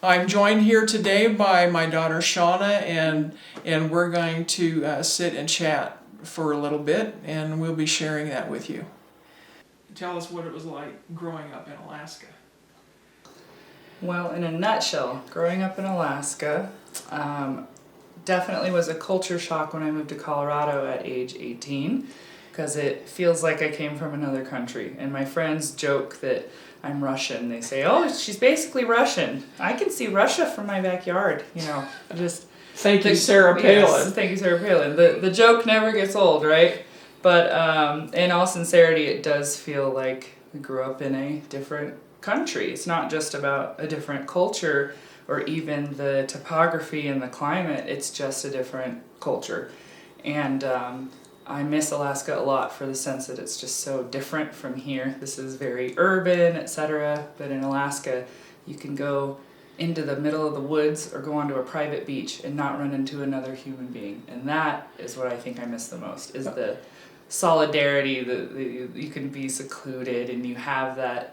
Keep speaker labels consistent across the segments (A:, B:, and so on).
A: I'm joined here today by my daughter Shauna, and we're going to sit and chat for a little bit, and we'll be sharing that with you. Tell us what it was like growing up in Alaska.
B: Well, in a nutshell, growing up in Alaska definitely was a culture shock when I moved to Colorado at age 18, because it feels like I came from another country. And my friends joke that I'm Russian. They say, "Oh, she's basically Russian. I can see Russia from my backyard." Just
A: Thank you, Sarah Palin.
B: Yes, thank you, Sarah Palin. The joke never gets old, right? But in all sincerity, it does feel like we grew up in a different country. It's not just about a different culture or even the topography and the climate. It's just a different culture. And I miss Alaska a lot for the sense that it's just so different from here. This is very urban, etc. But in Alaska, you can go into the middle of the woods or go onto a private beach and not run into another human being. And that is what I think I miss the most, is the solidarity, that you can be secluded and you have that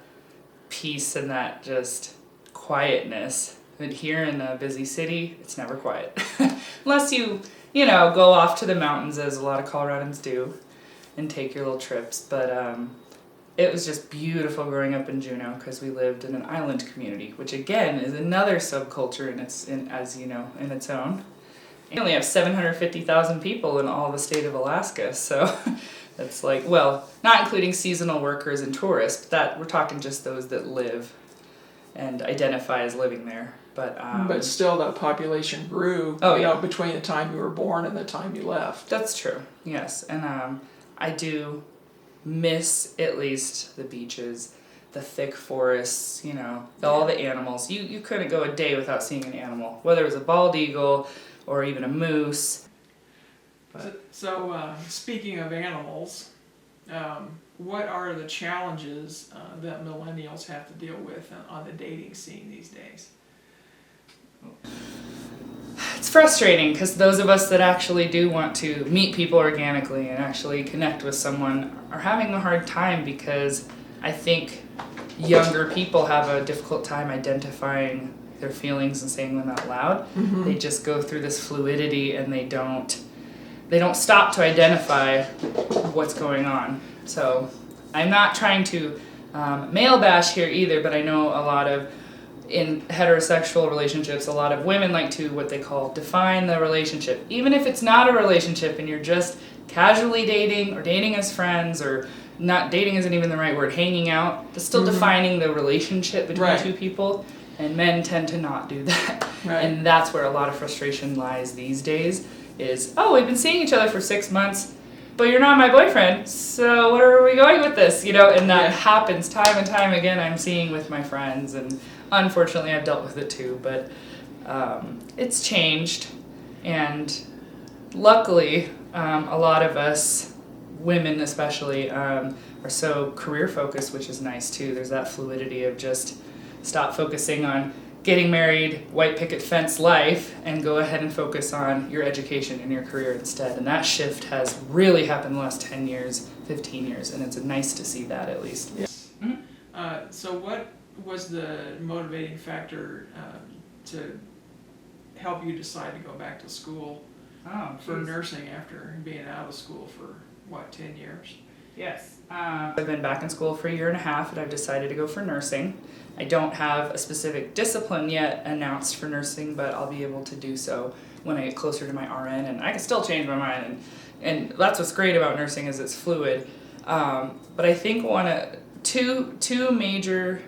B: peace and that just quietness. But here in a busy city, it's never quiet. Unless you go off to the mountains, as a lot of Coloradans do, and take your little trips. But it was just beautiful growing up in Juneau, because we lived in an island community, which again is another subculture in its own. We only have 750,000 people in all the state of Alaska, so that's like, well, not including seasonal workers and tourists, but we're talking just those that live and identify as living there. But
A: still, that population grew. Between the time you were born and the time you left.
B: That's true. Yes, and I do miss at least the beaches, the thick forests. All the animals. You couldn't go a day without seeing an animal, whether it was a bald eagle or even a moose.
A: So speaking of animals, what are the challenges that millennials have to deal with on the dating scene these days?
B: It's frustrating, because those of us that actually do want to meet people organically and actually connect with someone are having a hard time, because I think younger people have a difficult time identifying their feelings and saying them out loud. Mm-hmm. They just go through this fluidity and they don't stop to identify what's going on. So I'm not trying to male bash here either, but I know a lot of, in heterosexual relationships, a lot of women like to, what they call, define the relationship. Even if it's not a relationship and you're just casually dating or dating as friends, or not, dating isn't even the right word, hanging out, but still defining the relationship between two people. And men tend to not do that. Right. And that's where a lot of frustration lies these days, is, oh, we've been seeing each other for 6 months, but you're not my boyfriend, so where are we going with this? And that happens time and time again. I'm seeing with my friends, and unfortunately I've dealt with it too, but it's changed. And luckily, a lot of us, women especially, are so career focused, which is nice too. There's that fluidity of just stop focusing on getting married, white picket fence life, and go ahead and focus on your education and your career instead. And that shift has really happened in the last 10 years, 15 years, and it's nice to see that at least.
A: Yes. Mm-hmm. So what was the motivating factor to help you decide to go back to school for nursing after being out of school for, 10 years?
B: Yes. I've been back in school for 1.5 years, and I've decided to go for nursing. I don't have a specific discipline yet announced for nursing, but I'll be able to do so when I get closer to my RN, and I can still change my mind. And that's what's great about nursing, is it's fluid. But I think two major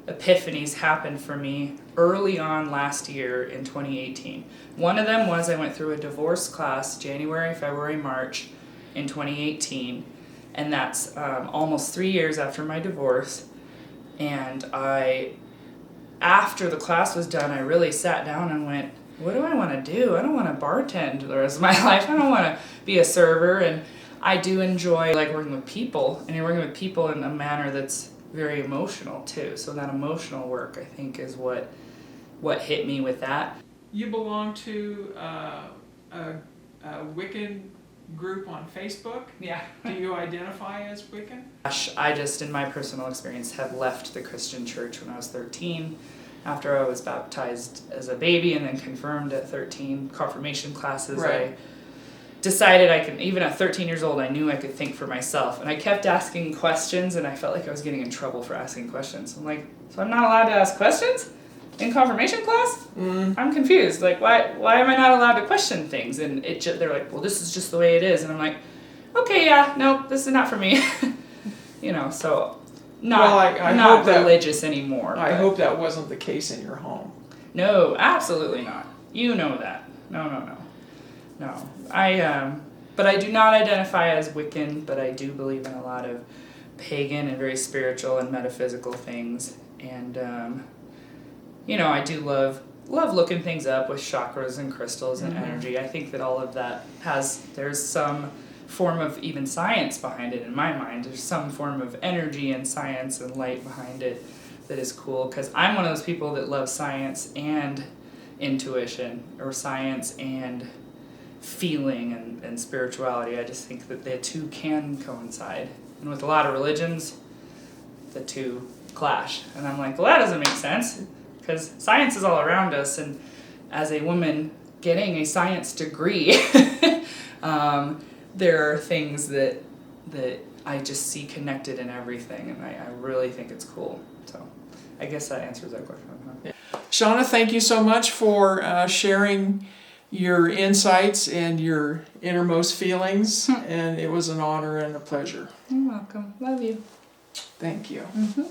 B: epiphanies happened for me early on last year in 2018. One of them was I went through a divorce class January, February, March in 2018, and that's almost 3 years after my divorce. And after the class was done, I really sat down and went, what do I want to do? I don't want to bartend the rest of my life. I don't want to be a server. And I do enjoy working with people, and you're working with people in a manner that's very emotional too. So that emotional work, I think, is what hit me with that.
A: You belong to a Wiccan group on Facebook?
B: Yeah.
A: Do you identify as Wiccan?
B: I just, in my personal experience, have left the Christian church when I was 13. after I was baptized as a baby and then confirmed at 13, confirmation classes,
A: Right.
B: I decided I could, even at 13 years old, I knew I could think for myself. And I kept asking questions, and I felt like I was getting in trouble for asking questions. I'm like, so I'm not allowed to ask questions in confirmation class? I'm confused. Like, why am I not allowed to question things? And they're like, well, this is just the way it is. And I'm like, okay, yeah, no, this is not for me. You know, so not
A: hope that-
B: religious anymore.
A: I
B: but-
A: hope that wasn't the case in your home.
B: No, absolutely not. You know that. No. But I do not identify as Wiccan, but I do believe in a lot of pagan and very spiritual and metaphysical things. And, you know, I do love looking things up with chakras and crystals and energy. I think that all of that there's some form of even science behind it in my mind. There's some form of energy and science and light behind it that is cool, because I'm one of those people that loves science and intuition, or science and feeling and spirituality. I just think that the two can coincide. And with a lot of religions, the two clash. And I'm like, well, that doesn't make sense, because science is all around us, and as a woman getting a science degree, there are things that I just see connected in everything, and I really think it's cool. So I guess that answers that question. Huh?
A: Shauna, thank you so much for sharing your insights and your innermost feelings, and it was an honor and a pleasure.
B: You're welcome. Love you.
A: Thank you.
B: Mm-hmm.